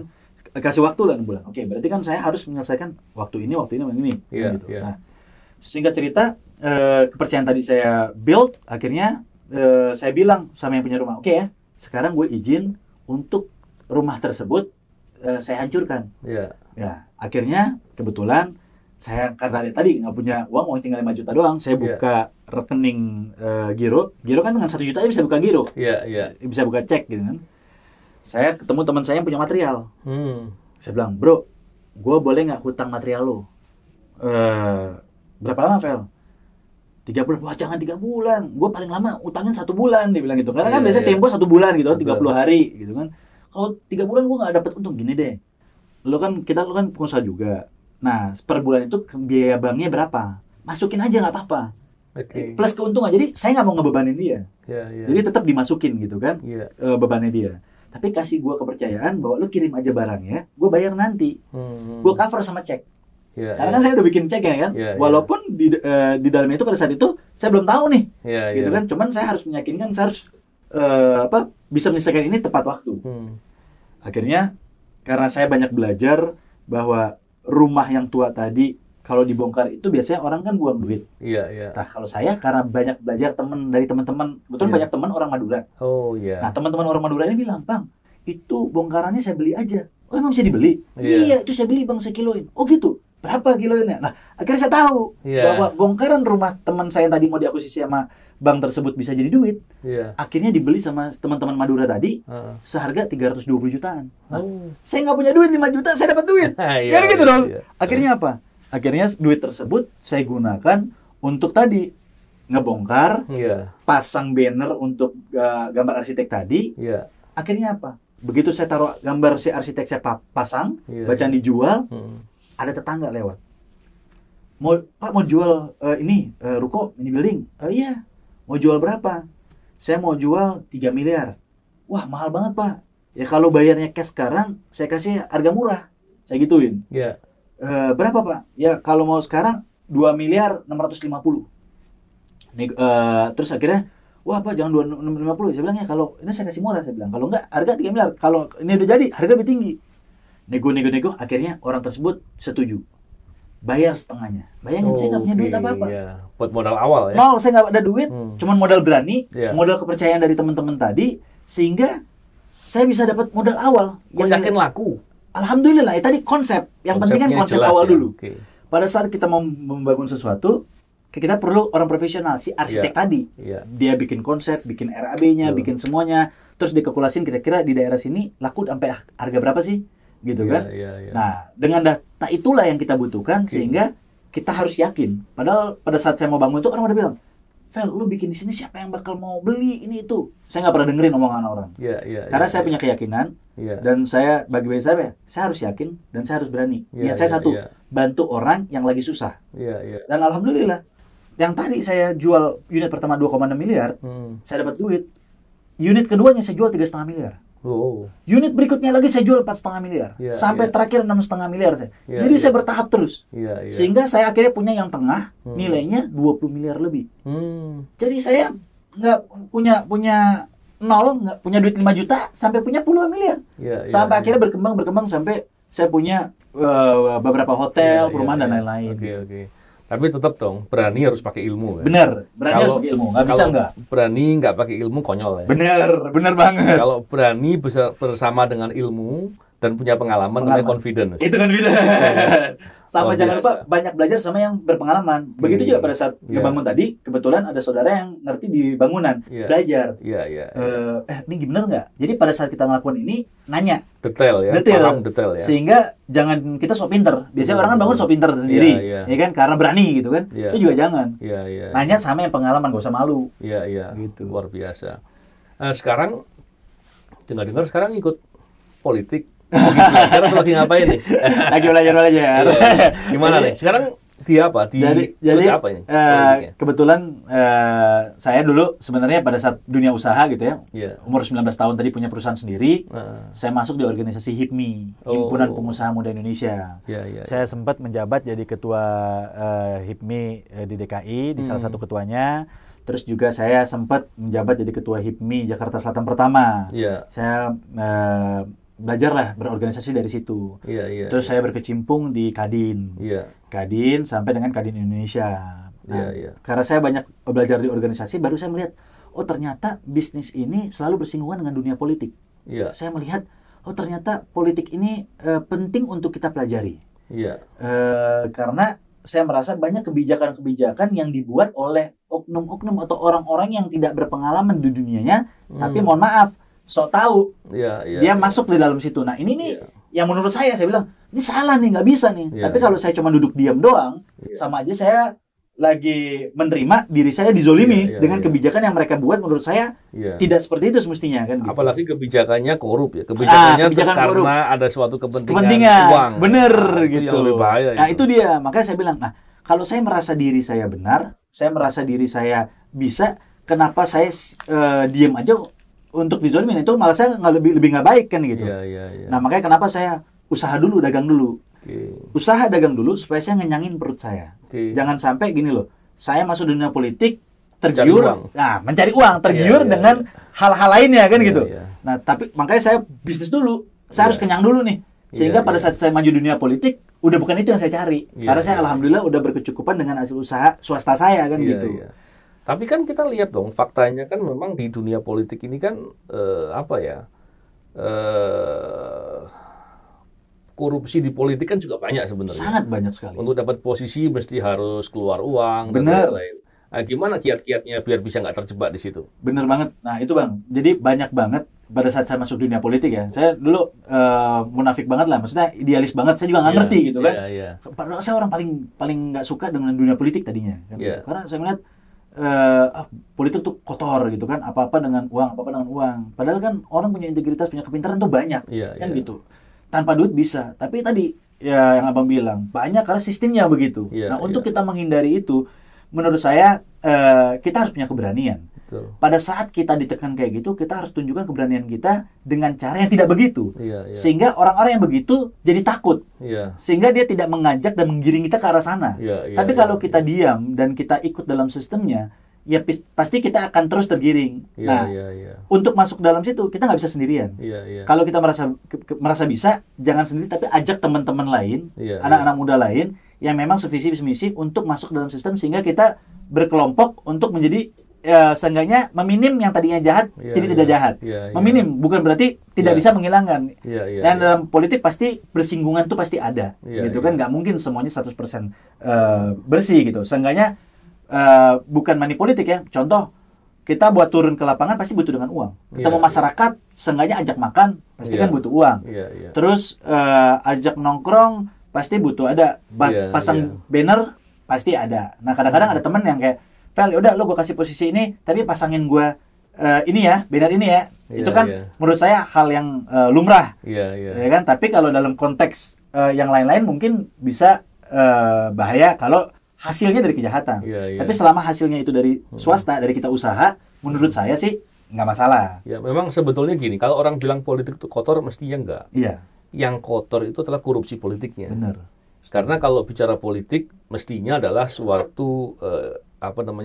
Kasih waktu lah 6 bulan. Oke, berarti kan saya harus menyelesaikan waktu ini. Gitu. Nah, singkat cerita, kepercayaan tadi saya build, akhirnya saya bilang sama yang punya rumah, "Oke ya, sekarang gue izin untuk rumah tersebut saya hancurkan. Iya. Ya, akhirnya kebetulan saya karena tadi nggak punya uang tinggal 5 juta doang, saya buka rekening giro. Giro kan dengan 1 juta aja bisa buka giro. Iya. Bisa buka cek gitu kan. Saya ketemu teman saya yang punya material. Saya bilang, bro, gue boleh nggak hutang material lo? Berapa lama, Vel? 3 bulan. Wah, jangan 3 bulan. Gue paling lama utangin 1 bulan, dia bilang gitu. Karena kan biasanya tempo 1 bulan gitu, 30 hari gitu kan. Kalau 3 bulan gue nggak dapat untung. Gini deh, lu kan pengusaha juga. Nah, per bulan itu biaya banknya berapa? Masukin aja nggak apa-apa. Plus keuntungan. Jadi saya nggak mau ngebebanin dia. Jadi tetap dimasukin gitu kan, bebannya dia. Tapi kasih gue kepercayaan bahwa lu kirim aja barangnya, gue bayar nanti. Gue cover sama cek. Karena kan saya udah bikin cek ya kan. Walaupun di dalam itu pada saat itu saya belum tahu nih. Gitu kan. Cuman saya harus meyakinkan, saya harus bisa menyelesaikan ini tepat waktu. Akhirnya karena saya banyak belajar bahwa rumah yang tua tadi kalau dibongkar itu biasanya orang kan buang duit. Nah, kalau saya karena banyak belajar dari teman-teman, betul banyak teman orang Madura. Nah, teman-teman orang Madura ini bilang, "Bang, itu bongkarannya saya beli aja." "Oh, emang bisa dibeli?" "Iya, itu saya beli, Bang, saya kiloin." "Oh, gitu. Berapa kiloinnya?" Nah, akhirnya saya tahu bahwa bongkaran rumah teman saya yang tadi mau diakuisisi sama bank tersebut bisa jadi duit. Akhirnya dibeli sama teman-teman Madura tadi seharga 320 jutaan. Nah, saya nggak punya duit 5 juta, saya dapat duit. Kan gitu dong. Akhirnya apa? Akhirnya duit tersebut saya gunakan untuk tadi ngebongkar, pasang banner untuk gambar arsitek tadi. Akhirnya apa? Begitu saya taruh gambar si arsitek saya pasang, bacaan dijual, ada tetangga lewat. Pak mau jual ruko mini building? Iya. Mau jual berapa? Saya mau jual 3 miliar. Wah, mahal banget, Pak. Ya kalau bayarnya cash sekarang, saya kasih harga murah. Saya gituin. Berapa, Pak? Ya kalau mau sekarang 2 miliar 650. Terus akhirnya, wah, Pak, jangan 250. Saya bilang, ya kalau ini saya kasih murah, saya bilang. Kalau enggak, harga 3 miliar. Kalau ini udah jadi, harga lebih tinggi. Nego. Akhirnya orang tersebut setuju. Bayar setengahnya. Bayangin, saya nggak punya duit apa-apa. Buat modal awal ya? Nol, saya nggak ada duit. Cuman modal berani, modal kepercayaan dari teman-teman tadi, sehingga saya bisa dapat modal awal. Yang yakin laku? Alhamdulillah, tadi konsep. Yang penting kan konsep awal dulu. Pada saat kita mau membangun sesuatu, kita perlu orang profesional, si arsitek tadi. Dia bikin konsep, bikin RAB-nya, bikin semuanya. Terus dikalkulasin kira-kira di daerah sini laku sampai harga berapa sih? Gitu kan. Nah, dengan data itulah yang kita butuhkan sehingga kita harus yakin. Padahal pada saat saya mau bangun itu orang udah bilang, "Vel, lu bikin di sini siapa yang bakal mau beli ini itu?" Saya nggak pernah dengerin omongan orang. Karena saya punya keyakinan dan saya bagi saya harus yakin dan saya harus berani. Niat saya satu, bantu orang yang lagi susah. Dan alhamdulillah, yang tadi saya jual unit pertama 2,6 miliar, saya dapat duit. Unit keduanya saya jual 3,5 miliar. Unit berikutnya lagi saya jual 4,5 miliar. Sampai terakhir 6,5 miliar saya. Jadi saya bertahap terus. Sehingga saya akhirnya punya yang tengah, nilainya 20 miliar lebih. Jadi saya nggak punya nol, nggak punya duit 5 juta, sampai punya puluhan miliar. Sampai akhirnya berkembang sampai saya punya beberapa hotel, perumahan, dan lain-lain. Tapi tetap dong, berani harus pakai ilmu. Bener, berani harus pakai ilmu. Nggak bisa nggak? Berani nggak pakai ilmu konyol ya. Bener banget. Kalau berani bersama dengan ilmu dan punya pengalaman. Namanya confidence. Itu confidence. Sama jangan lupa banyak belajar sama yang berpengalaman. Begitu juga pada saat ngebangun tadi, kebetulan ada saudara yang ngerti di bangunan, belajar. Ini gimana nggak? Jadi pada saat kita ngelakuin ini, nanya. Detail ya. Detail ya. Sehingga jangan kita sok pinter. Biasanya orang kan bangun sok pinter sendiri, ya kan? Karena berani gitu kan. Itu juga jangan. Nanya sama yang pengalaman, gak usah malu. Gitu. Luar biasa. Sekarang dengar sekarang ikut politik. Lagi belajar atau lagi ngapain nih? Lagi belajar. Gimana nih? Sekarang dia apa? Jadi apa ini? Kebetulan saya dulu sebenarnya pada saat dunia usaha gitu ya, umur 19 tahun tadi punya perusahaan sendiri. Saya masuk di organisasi HIPMI, Himpunan Pengusaha Muda Indonesia. Saya sempat menjabat jadi ketua HIPMI di DKI, di salah satu ketuanya. Terus juga saya sempat menjabat jadi ketua HIPMI Jakarta Selatan pertama. Saya belajarlah berorganisasi dari situ. Terus saya berkecimpung di Kadin. Kadin sampai dengan Kadin Indonesia. Karena saya banyak belajar di organisasi, baru saya melihat, oh ternyata bisnis ini selalu bersinggungan dengan dunia politik. Iya. Saya melihat, oh ternyata politik ini penting untuk kita pelajari. Iya. Karena saya merasa banyak kebijakan-kebijakan yang dibuat oleh oknum-oknum atau orang-orang yang tidak berpengalaman di dunianya, tapi mohon maaf, sok tahu. Dia masuk di dalam situ. Nah ini nih yang menurut saya bilang, ini salah nih, nggak bisa nih. Tapi kalau saya cuma duduk diam doang, sama aja saya lagi menerima diri saya dizolimi dengan kebijakan yang mereka buat. Menurut saya tidak seperti itu semestinya kan. Gitu. Apalagi kebijakannya korup ya, kebijakan karena korup. Ada suatu kepentingan uang. Bener gitu. Yang lebih bahaya. Nah itu dia, makanya saya bilang, nah kalau saya merasa diri saya benar, saya merasa diri saya bisa, kenapa saya diam aja untuk dizolimin? Itu malah saya lebih nggak baik kan gitu. Nah makanya kenapa saya usaha dulu, dagang dulu. Usaha dagang dulu supaya saya ngenyangin perut saya. Jangan sampai gini loh, saya masuk dunia politik tergiur, mencari uang, tergiur dengan hal-hal lainnya kan gitu. Nah tapi makanya saya bisnis dulu, saya harus kenyang dulu nih, sehingga pada saat saya maju dunia politik udah bukan itu yang saya cari, karena saya alhamdulillah udah berkecukupan dengan hasil usaha swasta saya kan gitu. Tapi kan kita lihat dong, faktanya kan memang di dunia politik ini kan korupsi di politik kan juga banyak sebenarnya. Sangat banyak sekali. Untuk dapat posisi mesti harus keluar uang. Benar. Dan lain-lain. Nah, gimana kiat-kiatnya biar bisa nggak terjebak di situ? Bener banget. Nah itu Bang, jadi banyak banget pada saat saya masuk dunia politik ya. Saya dulu munafik banget lah, maksudnya idealis banget. Saya juga nggak ngerti gitu kan. Padahal saya orang paling nggak suka dengan dunia politik tadinya. Kan? Karena saya melihat politik tuh kotor gitu kan. Apa-apa dengan uang. Padahal kan orang punya integritas, punya kepintaran tuh banyak. Kan gitu. Tanpa duit bisa, tapi tadi ya yang Abang bilang banyak karena sistemnya begitu. Untuk kita menghindari itu, menurut saya kita harus punya keberanian. Betul. Pada saat kita ditekan kayak gitu, kita harus tunjukkan keberanian kita dengan cara yang tidak begitu, sehingga orang-orang yang begitu jadi takut, sehingga dia tidak mengajak dan menggiring kita ke arah sana. Tapi kalau kita diam dan kita ikut dalam sistemnya, ya pasti kita akan terus tergiring. Untuk masuk dalam situ kita nggak bisa sendirian. Kalau kita merasa bisa, jangan sendiri, tapi ajak teman-teman lain, anak-anak muda lain yang memang sevisi misi untuk masuk dalam sistem, sehingga kita berkelompok untuk menjadi seenggaknya meminim yang tadinya jahat jadi tidak jahat. Meminim bukan berarti tidak bisa menghilangkan. Dan dalam politik pasti bersinggungan tuh pasti ada, gitu kan? Nggak mungkin semuanya 100% bersih gitu. Seenggaknya bukan money politik ya. Contoh, kita buat turun ke lapangan pasti butuh dengan uang. Ketemu masyarakat, seenggaknya ajak makan, pasti kan butuh uang. Terus ajak nongkrong, pasti butuh ada. Pasang banner, pasti ada. Nah kadang-kadang ada temen yang kayak, Fel, udah lo gue kasih posisi ini, tapi pasangin gue ini ya, banner ini ya. Itu kan menurut saya hal yang lumrah. Ya kan? Tapi kalau dalam konteks yang lain-lain mungkin bisa bahaya kalau hasilnya dari kejahatan. Tapi selama hasilnya itu dari swasta, dari kita usaha, menurut saya sih nggak masalah. Ya, memang sebetulnya gini, kalau orang bilang politik itu kotor, mestinya enggak. Yang kotor itu adalah korupsi politiknya. Benar. Karena kalau bicara politik, mestinya adalah suatu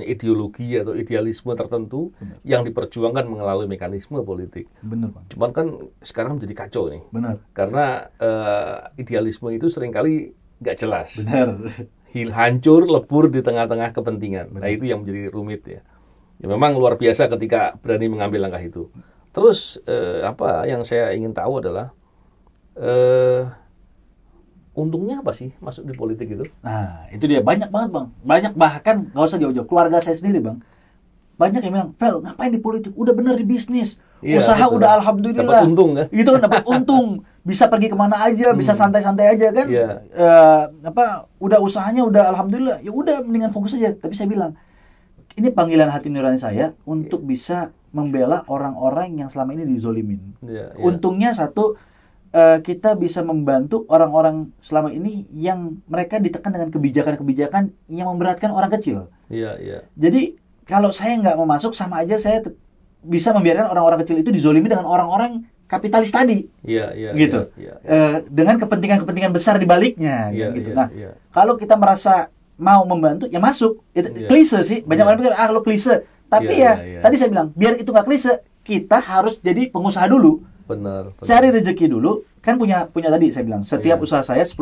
ideologi atau idealisme tertentu yang diperjuangkan melalui mekanisme politik. Benar, Bang. Cuman kan sekarang menjadi kacau nih. Benar. Karena idealisme itu seringkali nggak jelas. Benar. Hancur, lebur di tengah-tengah kepentingan. Nah itu yang menjadi rumit ya. Ya memang luar biasa ketika berani mengambil langkah itu. Terus yang saya ingin tahu adalah untungnya apa sih masuk di politik itu? Nah itu dia, banyak banget Bang. Banyak, bahkan nggak usah jauh-jauh, keluarga saya sendiri Bang. Banyak yang bilang, Fel, ngapain di politik? Udah bener di bisnis. Usaha betul. Udah alhamdulillah. Dapat untung kan? Gitu kan, dapat untung. Bisa pergi kemana aja, bisa santai-santai aja kan. Udah usahanya udah alhamdulillah. Ya udah mendingan fokus aja. Tapi saya bilang, ini panggilan hati nurani saya untuk bisa membela orang-orang yang selama ini dizolimin. Untungnya satu, kita bisa membantu orang-orang selama ini yang mereka ditekan dengan kebijakan-kebijakan yang memberatkan orang kecil. Jadi kalau saya nggak mau masuk, sama aja saya bisa membiarkan orang-orang kecil itu dizolimi dengan orang-orang kapitalis tadi, gitu. Dengan kepentingan-kepentingan besar di baliknya, gitu. Nah, kalau kita merasa mau membantu, ya masuk. Klise sih, banyak orang pikir lo klise. Tapi tadi saya bilang, biar itu nggak klise, kita harus jadi pengusaha dulu. Benar. Cari rezeki dulu. Kan punya tadi saya bilang, setiap usaha saya 10%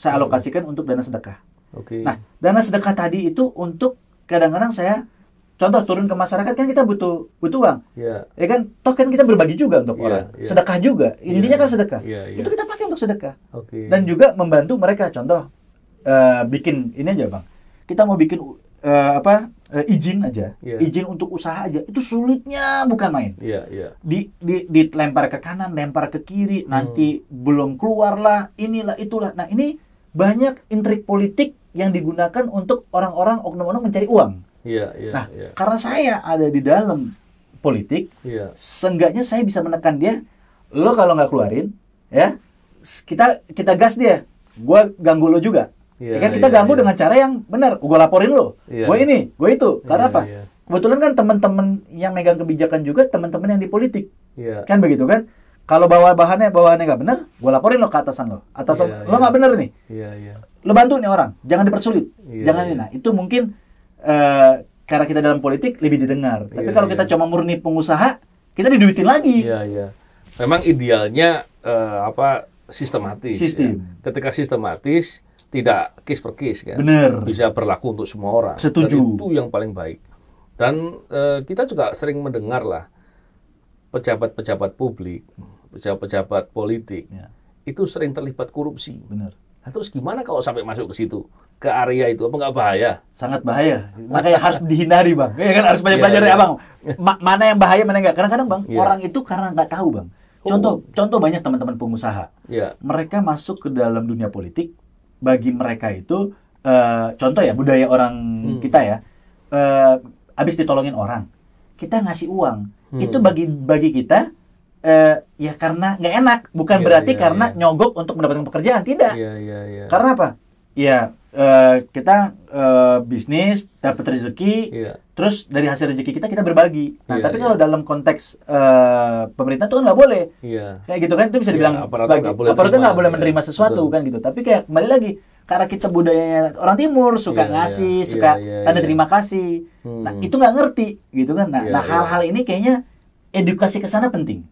saya alokasikan untuk dana sedekah. Nah, dana sedekah tadi itu untuk kadang-kadang saya contoh turun ke masyarakat kan kita butuh uang. Ya. Ya kan, toh kan kita berbagi juga untuk orang. Sedekah juga. Intinya kan sedekah. Itu kita pakai untuk sedekah. Dan juga membantu mereka. Contoh bikin ini aja, Bang. Kita mau bikin izin aja. Izin untuk usaha aja. Itu sulitnya bukan main. Dilempar ke kanan, lempar ke kiri, nanti belum keluar lah, inilah itulah. Nah, ini banyak intrik politik yang digunakan untuk orang-orang oknum-oknum mencari uang. Karena saya ada di dalam politik, seenggaknya saya bisa menekan dia. Lo kalau nggak keluarin, ya kita gas dia. Gue ganggu lo juga. Kan kita ganggu dengan cara yang benar. Gue laporin lo. Gue ini, gue itu. Karena apa? Kebetulan kan teman-teman yang megang kebijakan juga teman-teman yang di politik. Kan begitu kan? Kalau bawahannya nggak benar, gue laporin lo ke atasan lo. Lo nggak benar nih. Lo bantu nih orang, jangan dipersulit. Jangan ini. Nah, itu mungkin karena kita dalam politik lebih didengar. Tapi kalau kita cuma murni pengusaha, kita diduitin lagi. Memang idealnya sistematis. Sistem. Ketika sistematis, tidak case per case kan. Bener. Bisa berlaku untuk semua orang. Setuju. Dan itu yang paling baik. Dan kita juga sering mendengar lah pejabat-pejabat publik, pejabat-pejabat politik itu sering terlibat korupsi. Benar. Nah, terus gimana kalau sampai masuk ke situ, ke area itu, apa nggak bahaya? Sangat bahaya. Makanya harus dihindari, Bang. Ya kan harus banyak belajar ya, Bang. Mana yang bahaya, mana yang nggak. Kadang-kadang, Bang, orang itu karena nggak tahu, Bang. Contoh banyak teman-teman pengusaha. Mereka masuk ke dalam dunia politik. Bagi mereka itu, contoh ya budaya orang kita ya, habis ditolongin orang, kita ngasih uang. Itu bagi kita. Ya karena nggak enak, bukan berarti karena nyogok untuk mendapatkan pekerjaan, tidak. Karena apa? Ya kita bisnis, dapat rezeki, terus dari hasil rezeki kita berbagi. Nah, tapi kalau dalam konteks pemerintah tuh kan nggak boleh. Kayak gitu kan, itu bisa dibilang aparatur nggak boleh menerima sesuatu kan gitu. Tapi kayak kembali lagi, karena kita budayanya orang Timur suka ngasih, suka tanda terima kasih. Nah, itu nggak ngerti gitu kan. Nah, hal-hal ini kayaknya edukasi ke sana penting.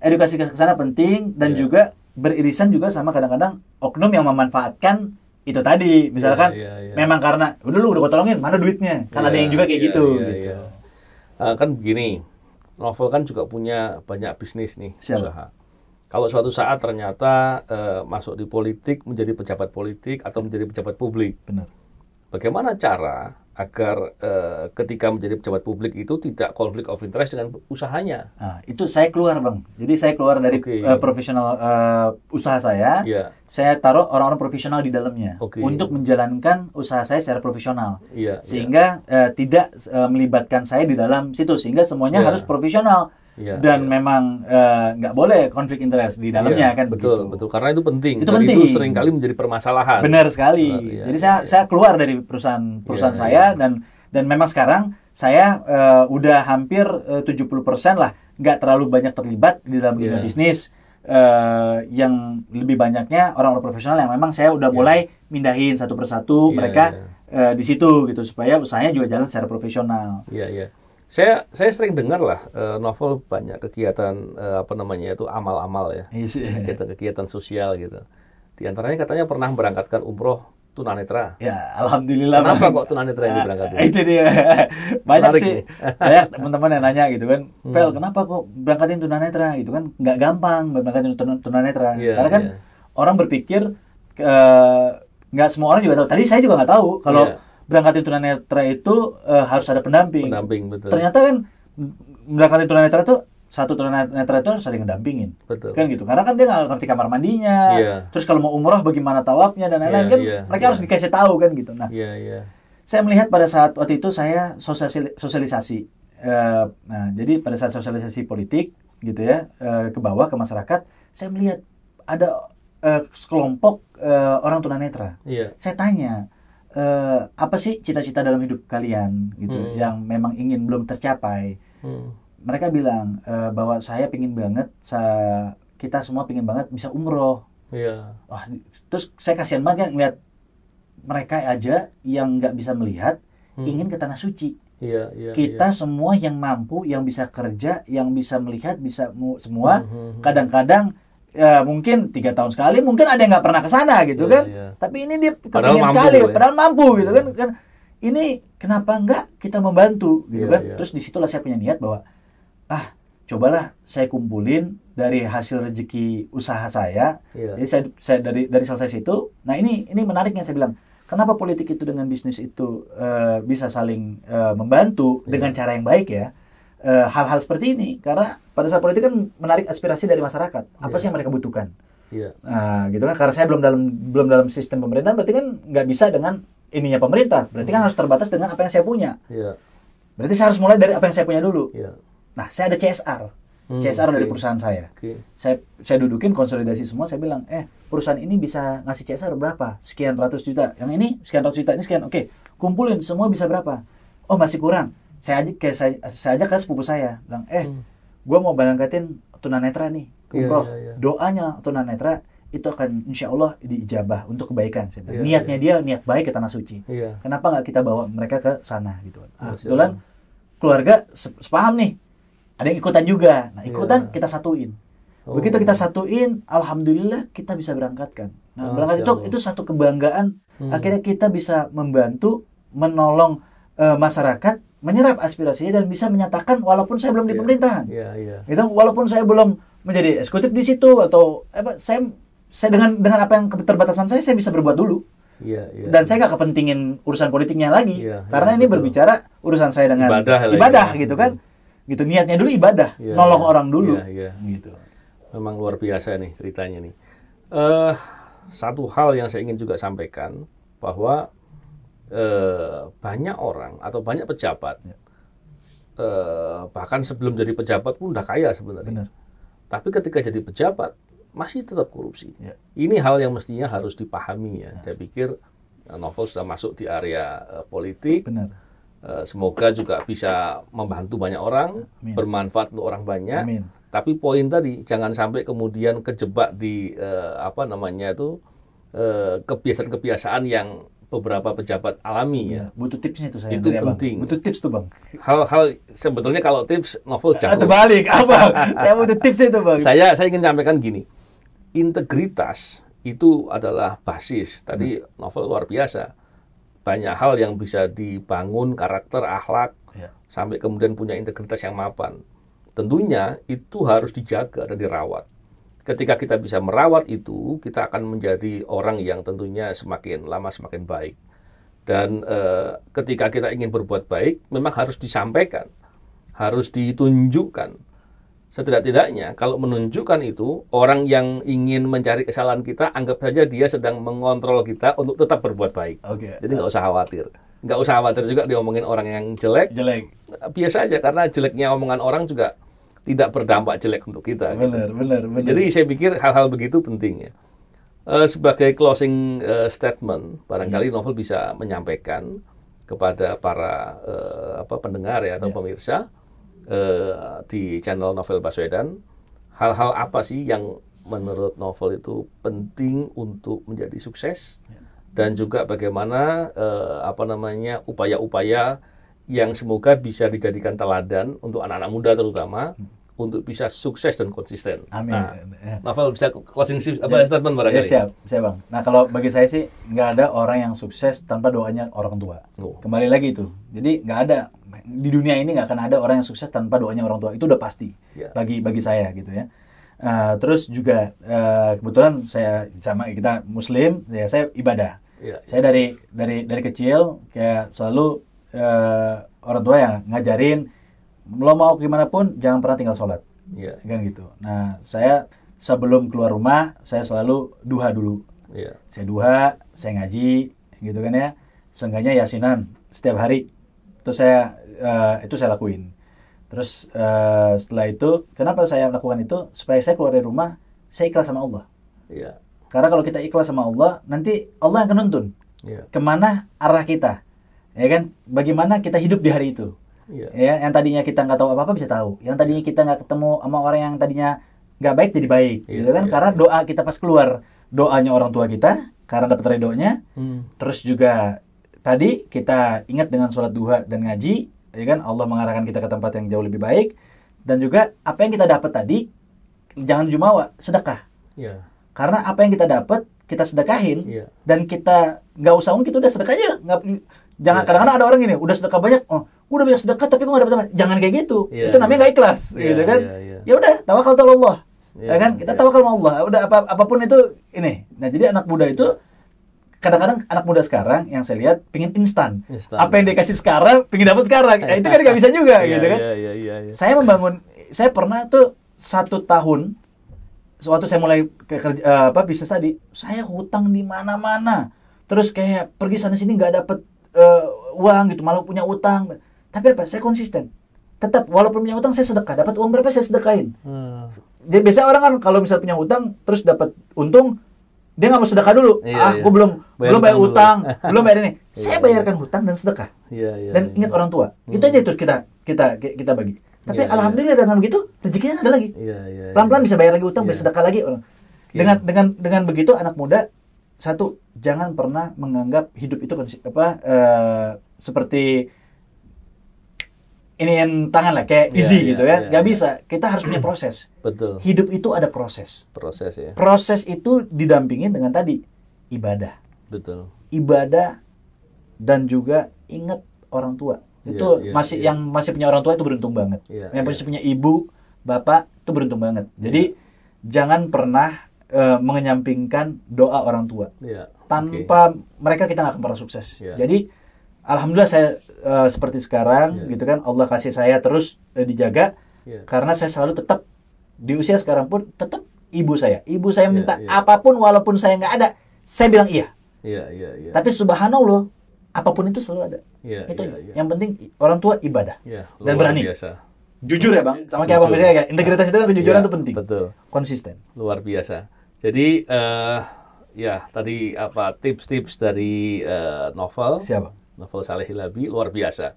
Edukasi ke sana penting dan juga beririsan juga sama kadang-kadang oknum yang memanfaatkan itu tadi. Misalkan memang karena udah lu tolongin, mana duitnya? Kan ada yang juga kayak gitu. Kan begini, Novel kan juga punya banyak bisnis nih, usaha. Kalau suatu saat ternyata masuk di politik, menjadi pejabat politik atau menjadi pejabat publik. Benar. Bagaimana cara agar ketika menjadi pejabat publik itu tidak konflik of interest dengan usahanya? Nah, itu saya keluar, Bang. Jadi saya keluar dari profesional usaha saya. Saya taruh orang-orang profesional di dalamnya untuk menjalankan usaha saya secara profesional. Sehingga tidak melibatkan saya di dalam situ. Sehingga semuanya harus profesional. Dan memang nggak boleh konflik interest di dalamnya kan betul, begitu. Betul, karena itu penting. Itu penting. Itu seringkali menjadi permasalahan. Benar sekali. Jadi saya keluar dari perusahaan saya dan memang sekarang saya udah hampir 70% lah nggak terlalu banyak terlibat di dalam dunia bisnis. Yang lebih banyaknya orang-orang profesional yang memang saya udah mulai mindahin satu persatu mereka di situ gitu supaya usahanya juga jalan secara profesional. Saya sering dengar lah Novel banyak kegiatan amal-amal ya, kegiatan sosial gitu. Di antaranya katanya pernah berangkatkan umroh tunanetra. Ya, alhamdulillah. Kenapa kok tunanetra yang diberangkatkan? Itu dia. Banyak sih. Banyak teman-teman yang nanya gitu kan, Pel, kenapa kok berangkatin tunanetra gitu kan? Nggak gampang berangkatin tunanetra. Karena kan orang berpikir nggak semua orang juga tahu. Tadi saya juga nggak tahu kalau berangkatin tunanetra itu harus ada pendamping. Betul. Ternyata kan berangkatin tunanetra itu satu tunanetra itu harus saling ngedampingin. Kan gitu. Karena kan dia nggak ngerti kamar mandinya. Terus kalau mau umroh bagaimana tawafnya dan lain-lain kan mereka harus dikasih tahu kan gitu. Nah, saya melihat pada saat waktu itu saya sosialisasi. Nah, jadi pada saat sosialisasi politik gitu ya ke bawah ke masyarakat, saya melihat ada sekelompok orang tunanetra. Saya tanya, apa sih cita-cita dalam hidup kalian gitu yang memang ingin belum tercapai? Mereka bilang bahwa saya pingin banget, kita semua pingin banget bisa umroh. Wah, terus saya kasihan banget kan ngeliat mereka aja yang nggak bisa melihat ingin ke tanah suci. Kita semua yang mampu, yang bisa kerja, yang bisa melihat, bisa semua. Kadang-kadang mungkin 3 tahun sekali, mungkin ada yang nggak pernah ke sana gitu kan. Tapi ini dia kepingin sekali, padahal mampu gitu kan. ini kenapa enggak kita membantu gitu kan. Iya. Terus disitulah saya punya niat bahwa cobalah saya kumpulin dari hasil rezeki usaha saya. Iya. Jadi saya dari selesai situ. Nah ini menariknya saya bilang, kenapa politik itu dengan bisnis itu bisa saling membantu dengan cara yang baik ya. Hal-hal seperti ini, karena pada saat politik kan menarik aspirasi dari masyarakat. Apa sih yang mereka butuhkan? Nah, gitu kan. Karena saya belum dalam sistem pemerintahan, berarti kan nggak bisa dengan ininya pemerintah. Berarti kan harus terbatas dengan apa yang saya punya. Berarti saya harus mulai dari apa yang saya punya dulu. Nah, saya ada CSR. CSR dari perusahaan saya. Saya dudukin konsolidasi semua, saya bilang, perusahaan ini bisa ngasih CSR berapa? Sekian ratus juta. Yang ini sekian ratus juta, ini sekian. Oke, kumpulin semua bisa berapa? Oh, masih kurang. Saya ajak ke sepupu saya, bilang, gue mau berangkatin tunanetra nih, umroh. Doanya tunanetra itu akan insya Allah diijabah untuk kebaikan. Saya bilang. Niatnya dia niat baik ke tanah suci. Kenapa nggak kita bawa mereka ke sana gitu? Kebetulan keluarga sepaham nih. Ada yang ikutan juga. Nah, ikutan kita satuin. Begitu kita satuin, alhamdulillah kita bisa berangkatkan. Nah, berangkat itu satu kebanggaan. Akhirnya kita bisa membantu, menolong masyarakat, menyerap aspirasinya dan bisa menyatakan walaupun saya belum di pemerintahan. Gitu, walaupun saya belum menjadi eksekutif di situ atau saya dengan apa yang keterbatasan saya bisa berbuat dulu. Dan saya nggak kepentingin urusan politiknya lagi. Karena ini berbicara urusan saya dengan ibadah gitu kan. Gitu, niatnya dulu ibadah, nolong orang dulu. Gitu. Memang luar biasa nih ceritanya nih. Satu hal yang saya ingin juga sampaikan bahwa banyak orang atau banyak pejabat bahkan sebelum jadi pejabat pun udah kaya sebenarnya. Tapi ketika jadi pejabat masih tetap korupsi. Ini hal yang mestinya harus dipahami ya. Saya pikir Novel sudah masuk di area politik. Semoga juga bisa membantu banyak orang, bermanfaat untuk orang banyak. Tapi poin tadi jangan sampai kemudian kejebak di kebiasaan-kebiasaan yang beberapa pejabat alami ya. Butuh tipsnya itu saya. Itu penting. Bang. Butuh tips tuh Bang. Hal-hal sebetulnya kalau tips Novel jauh. Terbalik, Abang. Saya butuh tips itu Bang. Saya ingin sampaikan gini. Integritas itu adalah basis. Tadi Novel luar biasa. Banyak hal yang bisa dibangun, karakter, akhlak, sampai kemudian punya integritas yang mapan. Tentunya itu harus dijaga dan dirawat. Ketika kita bisa merawat itu, kita akan menjadi orang yang tentunya semakin lama semakin baik. Dan ketika kita ingin berbuat baik, memang harus disampaikan, harus ditunjukkan. Setidak-tidaknya, kalau menunjukkan itu, orang yang ingin mencari kesalahan kita, anggap saja dia sedang mengontrol kita untuk tetap berbuat baik. Jadi nggak usah khawatir. Nggak usah khawatir juga diomongin orang yang jelek. Biasa aja, karena jeleknya omongan orang juga tidak berdampak jelek untuk kita. Benar. Jadi saya pikir hal-hal begitu penting ya. Sebagai closing statement, barangkali Novel bisa menyampaikan kepada para pendengar ya atau pemirsa di channel Novel Baswedan, hal-hal apa sih yang menurut Novel itu penting untuk menjadi sukses, dan juga bagaimana upaya-upaya yang semoga bisa dijadikan teladan untuk anak-anak muda terutama untuk bisa sukses dan konsisten. Amin. Nah, Novel bisa closing statement barangkali. Siap Bang. Nah, kalau bagi saya sih nggak ada orang yang sukses tanpa doanya orang tua. Kembali lagi itu. Jadi nggak ada di dunia ini, nggak akan ada orang yang sukses tanpa doanya orang tua. Itu udah pasti bagi saya gitu ya. Terus juga kebetulan kita Muslim, ya saya ibadah. Saya dari kecil kayak selalu orang tua yang ngajarin, lo mau gimana pun jangan pernah tinggal sholat, kan gitu. Nah, saya sebelum keluar rumah saya selalu duha dulu. Saya duha, saya ngaji, gitu kan ya. Seenggaknya yasinan setiap hari. Itu saya lakuin. Terus setelah itu, kenapa saya lakukan itu? Supaya saya keluar dari rumah, saya ikhlas sama Allah. Karena kalau kita ikhlas sama Allah, nanti Allah yang akan nuntun kemana arah kita, ya kan? Bagaimana kita hidup di hari itu. Ya, yang tadinya kita nggak tahu apa-apa bisa tahu. Yang tadinya kita nggak ketemu sama orang yang tadinya nggak baik jadi baik, gitu kan? Karena doa kita pas keluar, doanya orang tua kita, karena dapat ridhonya. Terus juga tadi kita ingat dengan sholat duha dan ngaji, ya kan? Allah mengarahkan kita ke tempat yang jauh lebih baik. Dan juga apa yang kita dapat tadi, jangan jumawa, sedekah. Karena apa yang kita dapat, kita sedekahin, dan kita nggak usah kita udah sedekah aja, Jangan kadang-kadang ada orang gini, udah sedekah banyak, oh, gua udah banyak sedekah tapi gua nggak dapat apa. Jangan kayak gitu. Itu namanya nggak ikhlas, gitu kan? Ya udah, tawakal sama Allah. Ya kan? Kita tawakal sama Allah. Udah apapun itu ini. Nah, jadi anak muda itu kadang-kadang anak muda sekarang yang saya lihat pingin instan. Apa yang dikasih sekarang, pingin dapat sekarang. Nah, itu kan nggak bisa juga, gitu kan? Saya pernah tuh 1 tahun, sewaktu saya mulai bisnis tadi, saya hutang di mana-mana. Terus kayak pergi sana sini nggak dapat uang gitu, malah punya utang. Tapi apa? Saya konsisten. Tetap walaupun punya utang saya sedekah. Dapat uang berapa saya sedekahin. Jadi biasa orang kan kalau misalnya punya utang terus dapat untung, dia nggak mau sedekah dulu. Gue belum bayar utang, belum bayar ini. Saya bayarkan hutang dan sedekah. Dan ingat orang tua. Itu aja terus kita bagi. Tapi alhamdulillah dengan begitu rezekinya ada lagi. Pelan-pelan bisa bayar lagi utang, bisa sedekah lagi orang. Dengan begitu anak muda, satu, jangan pernah menganggap hidup itu seperti ini yang tangan lah kayak easy gitu kan. Gak bisa. Kita harus punya proses. Betul. Hidup itu ada proses. Ya. Proses itu didampingin dengan tadi ibadah. Betul. Ibadah dan juga ingat orang tua. Itu yang masih punya orang tua itu beruntung banget. Yang masih punya ibu, bapak itu beruntung banget. Jadi jangan pernah mengenyampingkan doa orang tua. Tanpa mereka kita nggak akan pernah sukses. Jadi alhamdulillah saya seperti sekarang gitu kan, Allah kasih saya terus dijaga karena saya selalu tetap di usia sekarang pun tetap ibu saya minta apapun walaupun saya nggak ada, saya bilang iya. Tapi subhanallah apapun itu selalu ada. Itu yang penting orang tua ibadah dan berani. Biasa. Jujur ya Bang, sama kayak Abang biasanya kayak integritas itu kan, kejujuran itu penting. Betul. Konsisten. Luar biasa. Jadi tadi tips-tips dari novel. Siapa? Novel Saleh Hilabi luar biasa.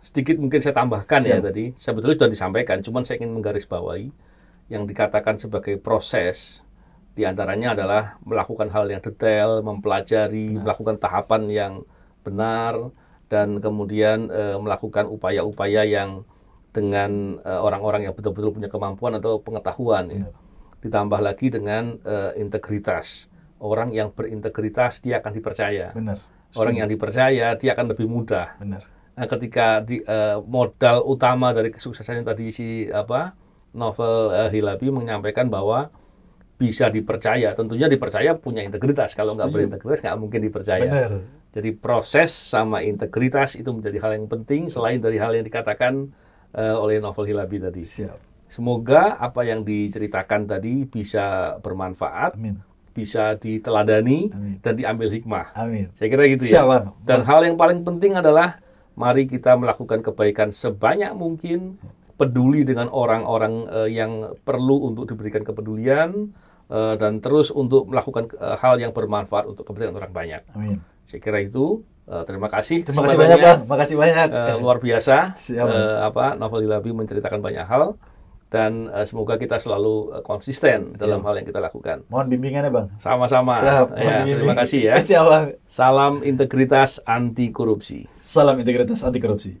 Sedikit mungkin saya tambahkan tadi. Sebetulnya sudah disampaikan, cuman saya ingin menggarisbawahi yang dikatakan sebagai proses. Di antaranya adalah melakukan hal yang detail, mempelajari, melakukan tahapan yang benar, dan kemudian melakukan upaya-upaya yang dengan orang-orang yang betul-betul punya kemampuan atau pengetahuan. Ditambah lagi dengan integritas. Orang yang berintegritas dia akan dipercaya. Benar. Orang yang dipercaya dia akan lebih mudah. Benar. Nah, ketika modal utama dari kesuksesan yang tadi novel Hilabi menyampaikan bahwa bisa dipercaya, tentunya dipercaya punya integritas. Kalau nggak berintegritas nggak mungkin dipercaya. Benar. Jadi proses sama integritas itu menjadi hal yang penting selain dari hal yang dikatakan oleh novel Hilabi tadi. Siap. Semoga apa yang diceritakan tadi bisa bermanfaat. Amin. Bisa diteladani dan diambil hikmah. Amin. Saya kira gitu ya. Siap. Dan hal yang paling penting adalah mari kita melakukan kebaikan sebanyak mungkin, peduli dengan orang-orang yang perlu untuk diberikan kepedulian, dan terus untuk melakukan hal yang bermanfaat untuk kepentingan orang banyak. Amin. Saya kira itu. Terima kasih. Terima kasih banyak Bang. Makasih banyak. Luar biasa. Siap. Novel Hilabi menceritakan banyak hal. Dan semoga kita selalu konsisten dalam hal yang kita lakukan. Mohon bimbingannya Bang. Sama-sama. Terima kasih ya. Siap Bang. Salam integritas anti korupsi. Salam integritas anti korupsi.